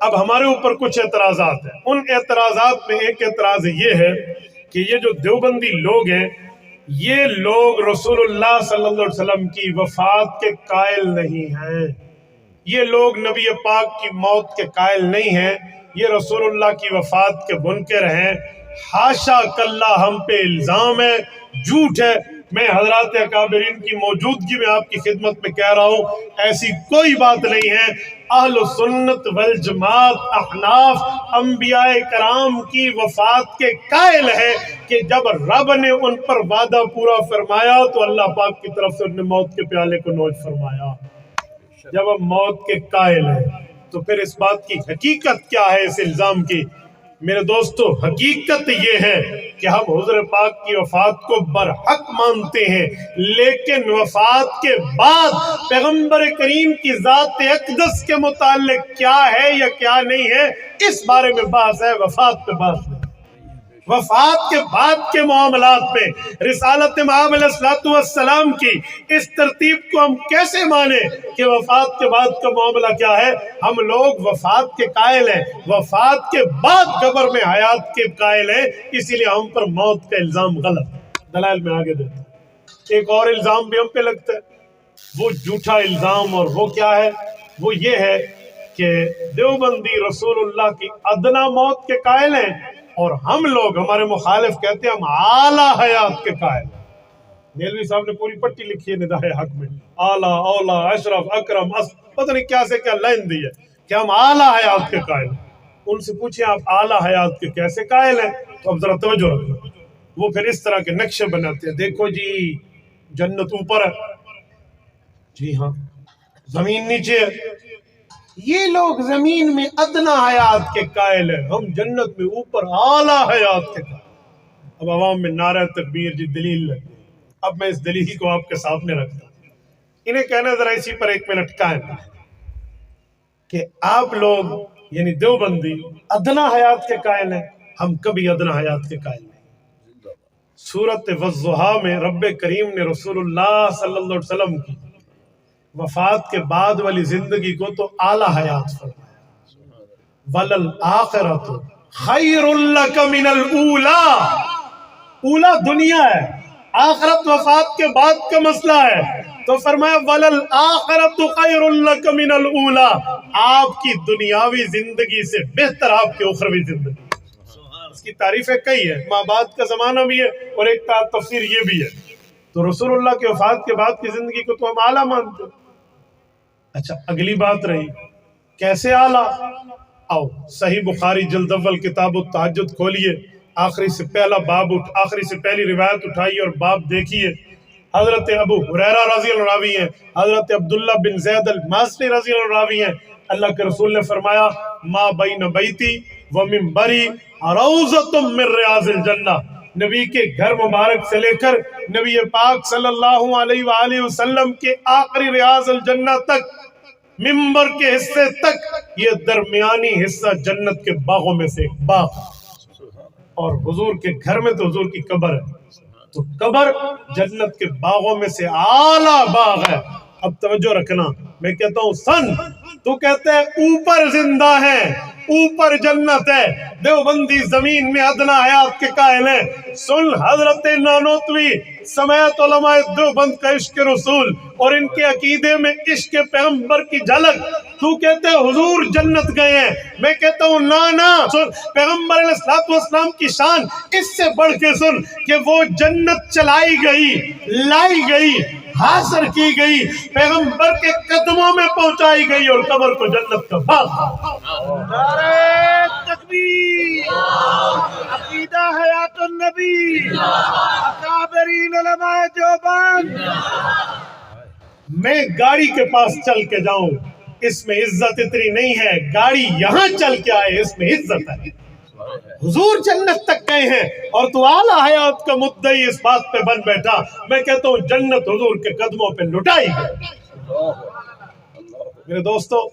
اب ہمارے اوپر کچھ اعتراضات ہیں. ان اعتراضات میں ایک اعتراض یہ ہے کہ یہ جو دیوبندی لوگ ہیں یہ لوگ رسول اللہ صلی اللہ علیہ وسلم کی وفات کے قائل نہیں ہیں. یہ لوگ نبی پاک کی موت کے قائل نہیں ہیں. یہ رسول اللہ کی وفات کے منکر ہیں. حاشا کاللہ ہم پہ الزام ہے، جھوٹ ہے. میں حضرات اکابرین کی موجودگی میں آپ کی خدمت میں کہہ رہا ہوں ایسی کوئی بات نہیں ہے. اہل سنت والجماعت احناف انبیاء کرام کی وفات کے قائل ہے کہ جب رب نے ان پر وعدہ پورا فرمایا تو اللہ پاک کی طرف سے انہوں نے موت کے پیالے کو نوش فرمایا. جب ہم موت کے قائل ہیں تو پھر اس بات کی حقیقت کیا ہے اس الزام کی؟ میرے دوستو، حقیقت یہ ہے کہ ہم حضور پاک کی وفات کو برحق مانتے ہیں، لیکن وفات کے بعد پیغمبر کریم کی ذات اقدس کے متعلق کیا ہے یا کیا نہیں ہے اس بارے میں بحث ہے. وفات پہ بحث نہیں. وفات کے بعد کے معاملات میں رسالت مآب علیہ الصلوۃ والسلام کی اس ترتیب کو ہم کیسے مانیں کہ وفات کے بعد کا معاملہ کیا ہے؟ ہم لوگ وفات کے قائل ہیں، وفات کے بعد قبر میں حیات کے قائل ہیں، اسی لیے ہم پر موت کا الزام غلط ہے. دلائل میں آگے دیتا ہوں. ایک اور الزام بھی ہم پہ لگتا ہے، وہ جھوٹا الزام، اور وہ کیا ہے؟ وہ یہ ہے کہ دیوبندی رسول اللہ کی ادنا موت کے قائل ہیں اور ہم لوگ، ہمارے مخالف کہتے ہیں ہم اعلیٰ حیات کے قائل ہیں. نیلوی صاحب نے پوری پٹی لکھی ہے نداء حق میں، اعلیٰ، اولا، اشرف، اکرم، پتہ نہیں کیا سے کیا لائن دی ہے کہ ہم اعلیٰ حیات کے قائل ہیں. ان سے پوچھیں آپ اعلیٰ حیات کے کیسے قائل ہیں؟ تو اب ذرا توجہ رکھو. وہ پھر اس طرح کے نقشے بناتے ہیں، دیکھو جی جنت اوپر ہے، جی ہاں زمین نیچے ہے. یہ لوگ زمین میں ادنا حیات کے قائل ہیں، ہم جنت میں اوپر اعلیٰ حیات کے قائل. اب عوام میں نعرہ تکبیر جی دلیل لگتی. اب میں اس دلیل کو آپ کے سامنے رکھتا ہوں. انہیں کہنا ذرا اسی پر 1 منٹ قائم کہ آپ لوگ یعنی دیوبندی ادنا حیات کے قائل ہیں، ہم کبھی ادنا حیات کے قائل نہیں. سورۃ والضحیٰ میں رب کریم نے رسول اللہ صلی اللہ علیہ وسلم کی وفات کے بعد والی زندگی کو تو اعلیٰ حیات فرمایا. وَلَلْآخِرَةُ خَيْرٌ لَكَ مِنَ الْأُولَىٰ. اولا دنیا ہے، آخرت وفات کے بعد کا مسئلہ ہے. تو فرمایا وَلَلْآخِرَةُ خَيْرٌ لَكَ مِنَ الْأُولَىٰ. آپ کی دنیاوی زندگی سے بہتر آپ کی اخروی زندگی. اس کی تعریفیں کئی ہیں، ماں بعد کا زمانہ بھی ہے اور ایک تفسیر یہ بھی ہے. تو رسول اللہ کے وفات کے بعد کی زندگی کو تو ہم اعلیٰ مانتے ہیں. اچھا اگلی بات رہی کیسے اعلیٰ؟ آؤ صحیح بخاری جلد اول کتاب التہجد کھولیے، آخری سے پہلا باب آخری سے پہلی روایت اٹھائیے اور باب دیکھیے. حضرت ابو ہریرہ رضی اللہ عنہ راوی ہیں، حضرت عبداللہ بن زید المازنی رضی اللہ عنہ راوی ہیں. اللہ کے رسول نے فرمایا ما بین بیتی و منبری روضۃ من ریاض الجنہ. نبی کے گھر مبارک سے لے کر نبی پاک صلی اللہ علیہ وآلہ وسلم کے آخری ریاض الجنہ تک، منبر کے حصے تک، یہ درمیانی حصہ جنت کے باغوں میں سے ایک باغ. اور حضور کے گھر میں تو حضور کی قبر ہے، تو قبر جنت کے باغوں میں سے اعلیٰ باغ ہے. اب توجہ رکھنا، میں کہتا ہوں سن، تو کہتے ہیں اوپر زندہ ہے، اوپر جنت ہے. دیوبندی زمین میں ادنا حیات کے قائل ہیں. سن حضرت نانوتوی سمیت علماء دیوبند کا عشق رسول اور ان کے عقیدے میں عشق پیغمبر کی جھلک. تو کہتے ہیں حضور جنت گئے ہیں، میں کہتا ہوں نا سن، پیغمبر علیہ الصلوۃ والسلام کی شان اس سے بڑھ کے سن کہ وہ جنت چلائی گئی، لائی گئی، حاصل کی گئی، پیغمبر کے قدموں میں پہنچائی گئی اور قبر کو جنت کا باغ. نعرہ تکبیر، عقیدہ حیات النبی، اکابرین علماء دیوبند. میں گاڑی کے پاس چل کے جاؤں اس میں عزت اتنی نہیں ہے، گاڑی یہاں چل کے آئے اس میں عزت ہے. حضور جنت تک گئے ہیں اور تو اعلیٰ حیات کا مدعی اس بات پہ بن بیٹھا. میں کہتا ہوں جنت حضور کے قدموں پہ لٹائی گئی. میرے دوستو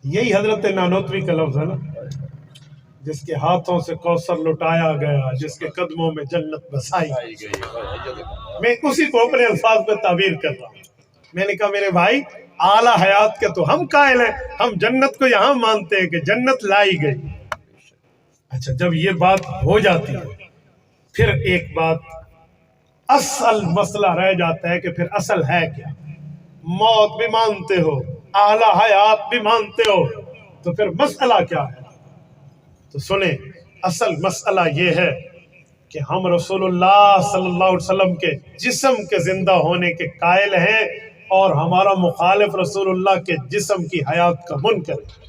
یہی حضرت نانوتوی کا لفظ ہے نا، جس کے ہاتھوں سے کوثر لٹایا گیا، جس کے قدموں میں جنت بسائی گئی. میں اسی کو اپنے الفاظ میں تعبیر کر رہا ہوں. میں نے کہا میرے بھائی اعلیٰ حیات کے تو ہم قائل ہیں، ہم جنت کو یہاں مانتے ہیں کہ جنت لائی گئی۔ اچھا جب یہ بات ہو جاتی ہے پھر ایک بات اصل مسئلہ رہ جاتا ہے کہ پھر اصل ہے کیا؟ موت بھی مانتے ہو، اعلیٰ حیات بھی مانتے ہو، تو پھر مسئلہ کیا ہے؟ تو سنیں، اصل مسئلہ یہ ہے کہ ہم رسول اللہ صلی اللہ علیہ وسلم کے جسم کے زندہ ہونے کے قائل ہیں، اور ہمارا مخالف رسول اللہ کے جسم کی حیات کا منکر ہے۔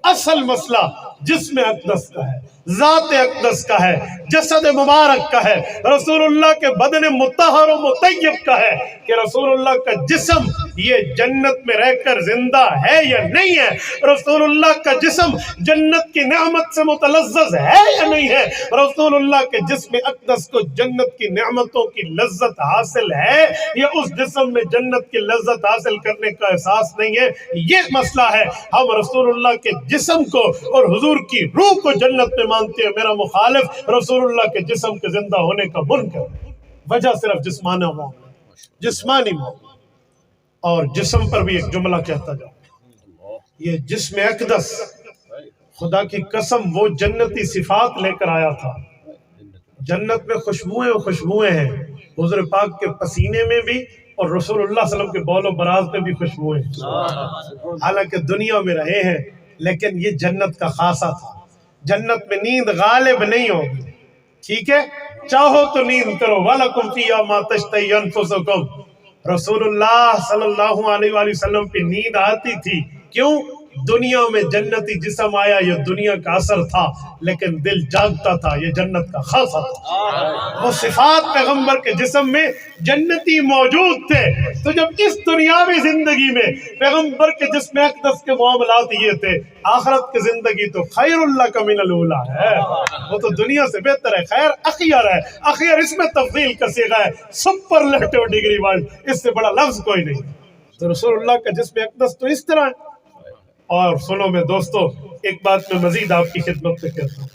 اصل مسئلہ جسم اقدس کا ہے، ذات اقدس کا ہے، جسد مبارک کا ہے، رسول اللہ کے بدن مطہر و مطیب کا ہے کہ رسول اللہ کا جسم یہ جنت میں رہ کر زندہ ہے یا نہیں ہے، رسول اللہ کا جسم جنت کی نعمت سے متلذذ ہے یا نہیں ہے، رسول اللہ کے جسم اقدس کو جنت کی نعمتوں کی لذت حاصل ہے یا اس جسم میں جنت کی لذت حاصل کرنے کا احساس نہیں ہے۔ یہ مسئلہ ہے۔ ہم رسول اللہ کے جسم کو اور حضور کی روح کو جنت میں مانتے ہیں، میرا مخالف رسول اللہ کے جسم کے زندہ ہونے کا منکر ہے۔ وجہ صرف جسمانی موت۔ اور جسم پر بھی ایک جملہ کہتا جاؤ، یہ جسم اقدس خدا کی قسم وہ جنتی صفات لے کر آیا تھا۔ جنت میں خوشبوئیں ہیں، حضور پاک کے پسینے میں بھی اور رسول اللہ صلی اللہ علیہ وسلم کے بول و براز میں بھی خوشبوئیں ہیں۔ حالانکہ دنیا میں رہے ہیں لیکن یہ جنت کا خاصہ تھا۔ جنت میں نیند غالب نہیں ہوگی، ٹھیک ہے، چاہو تو نیند کرو، وَلَكُمْ فِيهَا مَا تَشْتَهِي أَنفُسُكُمْ۔ رسول اللہ صلی اللہ علیہ وآلہ وسلم پہ نیند آتی تھی، کیوں؟ دنیا میں جنتی جسم آیا، یہ دنیا کا اثر تھا، لیکن دل جاگتا تھا، یہ جنت کا خاصہ تھا۔ وہ صفات پیغمبر کے جسم میں جنتی موجود تھے۔ تو جب اس دنیاوی زندگی میں پیغمبر کے جسم اقدس کے معاملات یہ تھے، آخرت کی زندگی تو خیر اللہ کا من الاولیٰ ہے، وہ تو دنیا سے بہتر ہے، خیر اخیر ہے، اخیر اس میں تفضیل کا صیغہ ہے، سپرلیٹو ڈگری وائز، اس سے بڑا لفظ کوئی نہیں۔ تو رسول اللہ کا جسم اقدس تو اس طرح ہے۔ اور سنو میں دوستو، ایک بات میں مزید آپ کی خدمت میں کہتا ہوں،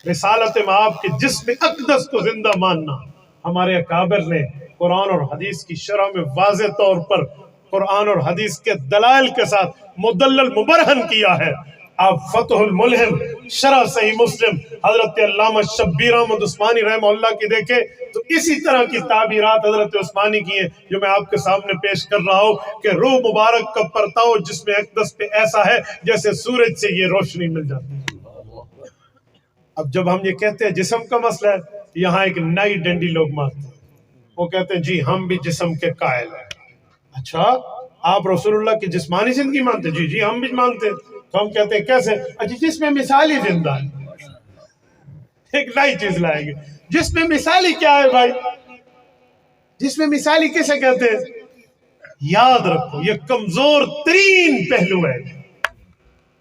رسالت مآب کے جسم اقدس کو زندہ ماننا ہمارے اکابر نے قرآن اور حدیث کی شرح میں واضح طور پر قرآن اور حدیث کے دلائل کے ساتھ مدلل مبرہن کیا ہے۔ آپ فتح الملہم شرح صحیح مسلم حضرت علامہ شبیر احمد عثمانی رحمہ اللہ کی دیکھیں تو اسی طرح کی تعبیرات حضرت عثمانی کی ہیں جو میں آپ کے سامنے پیش کر رہا ہوں کہ روح مبارک کا پرتاؤ جسم اقدس پہ ایسا ہے جیسے سورج سے یہ روشنی مل جاتی ہے۔ اب جب ہم یہ کہتے ہیں جسم کا مسئلہ ہے، یہاں ایک نئی ڈنڈی لوگ مانتے ہیں، وہ کہتے ہیں جی ہم بھی جسم کے قائل ہیں۔ اچھا آپ رسول اللہ کی جسمانی زندگی مانتے ہیں؟ جی ہم بھی مانتے ہیں۔ تو ہم کہتے ہیں کیسے؟ اچھا جس میں مثالی زندہ ہے، ایک نئی چیز لائیں گے۔ جس میں مثالی کیا ہے بھائی؟ جس میں مثالی کسے کہتے ہیں؟ یاد رکھو یہ کمزور ترین پہلو ہے۔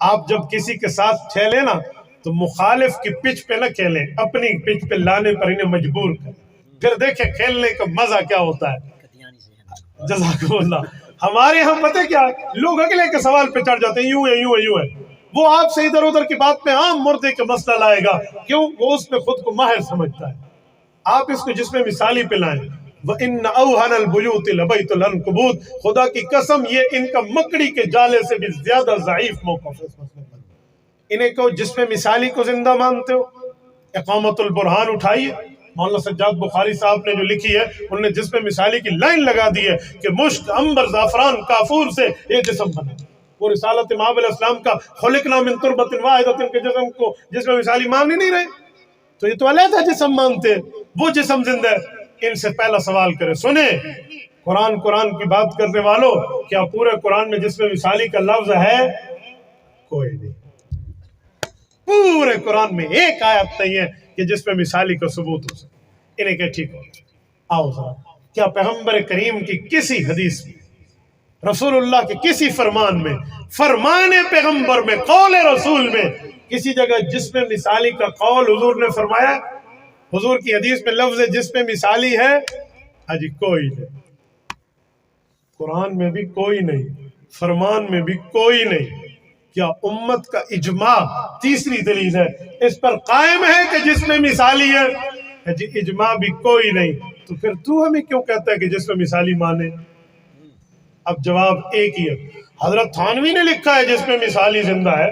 آپ جب کسی کے ساتھ کھیلیں نا تو مخالف کی پچ پہ نہ کھیلیں، اپنی پچ پہ لانے پر انہیں مجبور کریں، پھر دیکھیں کھیلنے کا مزہ کیا ہوتا ہے۔ جزاکم اللہ۔ ہمارے ہاں پتہ کیا، لوگ اگلے کے سوال پہ چڑھ جاتے ہیں، یوں ہے، وہ آپ سے ادھر ادھر کی بات پہ عام مردے کا مسئلہ لائے گا، کیوں؟ وہ اس میں خود کو ماہر سمجھتا ہے۔ آپ اس کو جس میں مثالی پہ لائیں، وَإِنَّ أَوْهَنَ الْبُيُوتِ لَبَيْتُ الْعَنْكَبُوتِ، خدا کی قسم یہ ان کا مکڑی کے جالے سے بھی زیادہ ضعیف موقف ہے اس مسئلے پر۔ انہیں کہو جس میں مثالی کو زندہ مانتے ہو، اقامت البرہان اٹھائیے، مولانا سجاد بخاری صاحب نے جو لکھی ہے انہوں نے جس میں مثالی کی لائن لگا دی ہے کہ مشک، عنبر، زعفران، کافور سے یہ جسم بنا۔ وہ رسالت مآب علیہ السلام کا خلقنا من تربۃ واحدۃ کے جسم کو جس میں مثالی مان ہی نہیں رہے، تو یہ تو علیحدہ جسم مانتے ہیں، وہ جسم زندہ ہے۔ ان سے پہلا سوال کرے، سنیں قرآن کی بات کرنے والوں، کیا پورے قرآن میں جس میں مثالی کا لفظ ہے؟ کوئی نہیں۔ پورے قرآن میں ایک آیت نہیں ہے کہ جس میں مثالی کا ثبوت ہو سکے۔ انہیں کہ ٹھیک ہو، آؤ ذرا، کیا پیغمبر کریم کی کسی حدیث میں، رسول اللہ کے کسی فرمان میں، فرمان پیغمبر میں، قول رسول میں کسی جگہ جس میں مثالی کا قول حضور نے فرمایا؟ حضور کی حدیث میں لفظ جس میں مثالی ہے؟ حجی کوئی نہیں، قرآن میں بھی کوئی نہیں، فرمان میں بھی کوئی نہیں۔ کیا امت کا اجماع، تیسری دلیل ہے، اس پر قائم ہے کہ جس میں مثالی ہے؟ جی اجماع بھی کوئی نہیں، تو پھر تو ہمیں کیوں کہتا ہے کہ جس میں مثالی مانے؟ اب جواب ایک ہی ہے، حضرت تھانوی نے لکھا ہے جس میں مثالی زندہ ہے،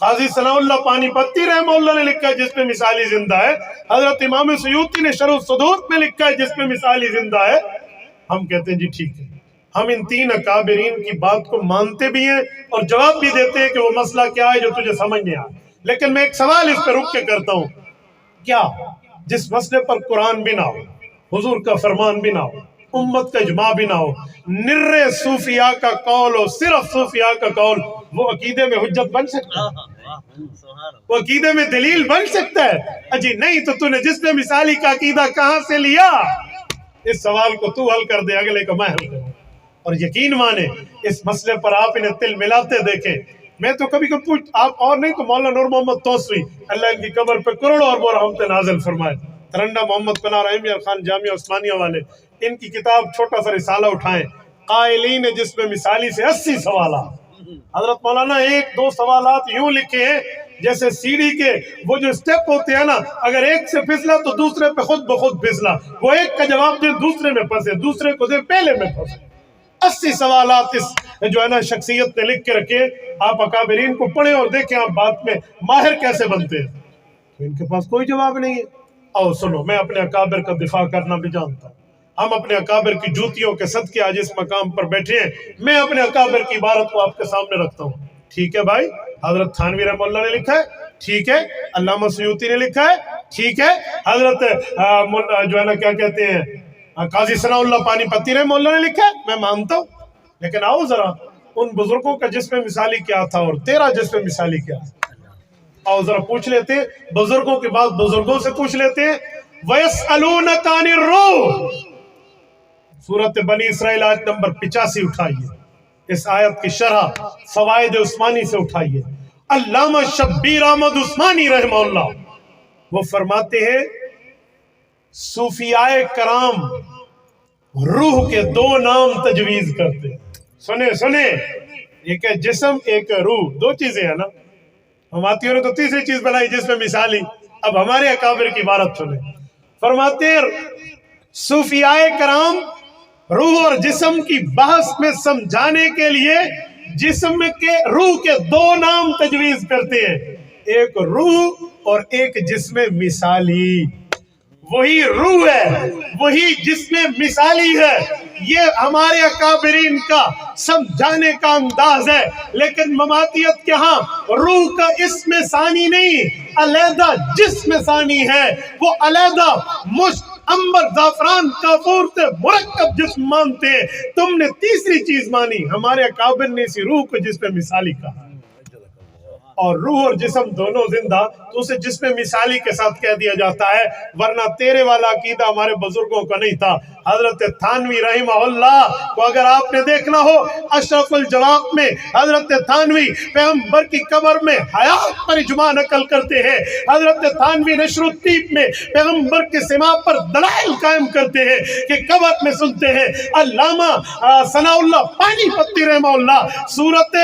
قاضی ثناء اللہ پانی پتی رحمہ اللہ نے لکھا ہے جس میں مثالی زندہ ہے، حضرت امام سیوطی نے شرح الصدور میں لکھا ہے جس میں مثالی زندہ ہے۔ ہم کہتے ہیں جی ٹھیک ہے، ہم ان تین اکابرین کی بات کو مانتے بھی ہیں اور جواب بھی دیتے ہیں کہ وہ مسئلہ کیا ہے جو تجھے سمجھ نہیں آیا، لیکن میں ایک سوال اس پہ رک کے کرتا ہوں، کیا جس مسئلے پر قرآن بھی نہ ہو، حضور کا فرمان بھی نہ ہو، امت کا اجماع بھی نہ ہو، نر صوفیاء کا قول ہو، صرف صوفیاء کا قول، وہ عقیدے میں حجت بن سکتا ہے؟ وہ عقیدے میں دلیل بن سکتا ہے؟ اجی نہیں تو تو نے جس میں مثالی کا عقیدہ کہاں سے لیا؟ اس سوال کو تو حل کر دے، اگلے کو میں حل کروں، اور یقین مانے اس مسئلے پر آپ انہیں تل ملاتے دیکھیں۔ میں تو کبھی کبھی پوچھ، آپ اور نہیں تو مولانا نور محمد توسوی، اللہ ان کی قبر پہ کروڑوں اور رحمت نازل فرمائے، ترنڈا محمد پناہ رحیمیہ خان جامعہ عثمانیہ والے، ان کی کتاب چھوٹا سا رسالہ اٹھائیں، قائلین جس میں مثالی سے 80 سوالات، حضرت مولانا ایک دو سوالات یوں لکھے ہیں جیسے سیڑھی کے وہ جو سٹیپ ہوتے ہیں نا، اگر ایک سے پھسلا تو دوسرے پہ خود بخود پھسلا، وہ ایک کا جواب دے دوسرے میں پھنسے، دوسرے کو دے پہلے میں پھنسے۔ 80 سوالات اس جو ہے نا شخصیت نے لکھ کے رکھے، آپ اکابرین کو پڑھیں اور دیکھیں آپ بات میں ماہر کیسے بنتے ہیں۔ تو ان کے پاس کوئی جواب نہیں ہے۔ اور سنو، میں اپنے اکابر کا دفاع کرنا بھی جانتا ہوں، ہم اپنے اکابر کی جوتیوں کے صدقے آج اس مقام پر بیٹھے ہیں، میں اپنے اکابر کی عبارت کو آپ کے سامنے رکھتا ہوں۔ ٹھیک ہے بھائی، حضرت تھانوی رحمہ اللہ نے لکھا ہے، ٹھیک ہے، علامہ سیوطی نے لکھا ہے، ٹھیک ہے، حضرت جو ہے نا کیا کہتے ہیں قاضی ثناء اللہ پانی پتی رحمہ اللہ نے لکھا ہے، میں مانتا ہوں، لیکن آؤ ذرا ان بزرگوں کا جس میں مثالی کیا تھا اور تیرا جس میں مثالی کیا تھا، آؤ ذرا پوچھ لیتے ہیں، بزرگوں کی بات بزرگوں سے پوچھ لیتے ہیں۔ وَيَسْأَلُونَكَ عَنِ الرُّوحِ، سورۃ بنی اسرائیل آیت نمبر 85 اٹھائیے، اس آیت کی شرح فوائد عثمانی سے اٹھائیے۔ علامہ شبیر احمد عثمانی رحمہ اللہ وہ فرماتے ہیں صوفیاء کرام روح کے 2 نام تجویز کرتے ہیں۔ سنے ایک ہے جسم، ایک ہے روح، 2 چیزیں ہیں نا، ہم آتیوں نے تو تیسری چیز بنائی جس میں مثالی۔ اب ہمارے اکابر کی عبارت سنیں، فرماتے ہیں صوفیاء کرام روح اور جسم کی بحث میں سمجھانے کے لیے جسم کے روح کے 2 نام تجویز کرتے ہیں، ایک روح اور ایک جسم مثالی۔ وہی روح ہے، وہی جسم مثالی ہے، یہ ہمارے اکابرین کا سمجھانے کا انداز ہے، لیکن مماتیت کے ہاں روح کا اسم ثانی نہیں، علیحدہ جسم ثانی ہے، وہ علیحدہ مشک امبر زعفران کافور سے مرکب جسم مانتے ہیں، تم نے تیسری چیز مانی، ہمارے اکابر نے اسی روح کو جسم مثالی کہا، اور روح اور جسم دونوں زندہ، تو اسے جسم مثالی کے ساتھ کہہ دیا جاتا ہے، ورنہ تیرے والا عقیدہ ہمارے بزرگوں کا نہیں تھا۔ حضرت تھانوی رحمہ اللہ کو اگر آپ نے دیکھنا ہو، اشرف الجواب میں حضرت تھانوی پیغمبر کی قبر میں حیات پر اجماع نقل کرتے ہیں، حضرت تھانوی نشر الطیب میں پیغمبر کے سما پر دلائل قائم کرتے ہیں کہ قبر میں سنتے ہیں۔ علامہ ثناء اللہ پانی پتی رحمہ اللہ سورت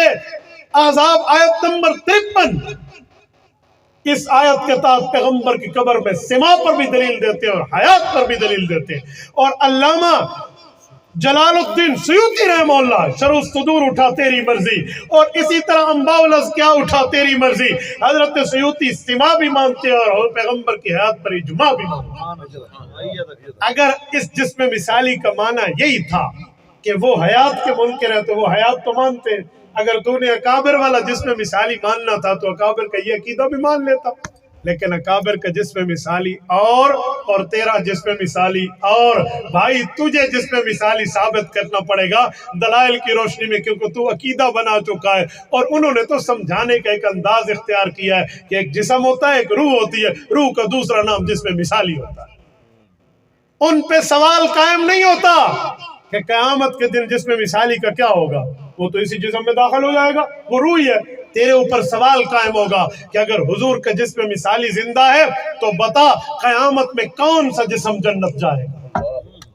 احزاب آیت نمبر 53 اس آیت کے تحت پیغمبر کی قبر میں سما پر بھی دلیل دیتے ہیں اور حیات پر بھی دلیل دیتے ہیں، اور علامہ جلال الدین سیوطی رحمہ اللہ شرح الصدور اٹھا تیری مرضی، اور اسی طرح انباء الاذکیاء اٹھا تیری مرضی، حضرت سیوطی سما بھی مانتے ہیں اور پیغمبر کی حیات پر اجماع بھی مانتے ہیں۔ اگر اس جسم مثالی کا معنی یہی تھا کہ وہ حیات کے منکر ہے تو وہ حیات تو مانتے ہیں، اگر تو نے اکابر والا جسم مثالی ماننا تھا تو اکابر کا یہ عقیدہ بھی مان لیتا، لیکن اکابر کا جسم مثالی اور تیرا جسم مثالی اور، بھائی تجھے جسم مثالی ثابت کرنا پڑے گا دلائل کی روشنی میں، کیونکہ تو عقیدہ بنا چکا ہے، اور انہوں نے تو سمجھانے کا ایک انداز اختیار کیا ہے کہ ایک جسم ہوتا ہے، ایک روح ہوتی ہے، روح کا دوسرا نام جسم مثالی ہوتا ہے۔ ان پہ سوال قائم نہیں ہوتا کہ قیامت کے دن جسم مثالی کا کیا ہوگا، وہ تو اسی جسم میں داخل ہو جائے گا، وہ روح ہی ہے۔ تیرے اوپر سوال قائم ہوگا کہ اگر حضور کا جسم مثالی زندہ ہے تو بتا قیامت میں کون سا جسم جنت جائے گا۔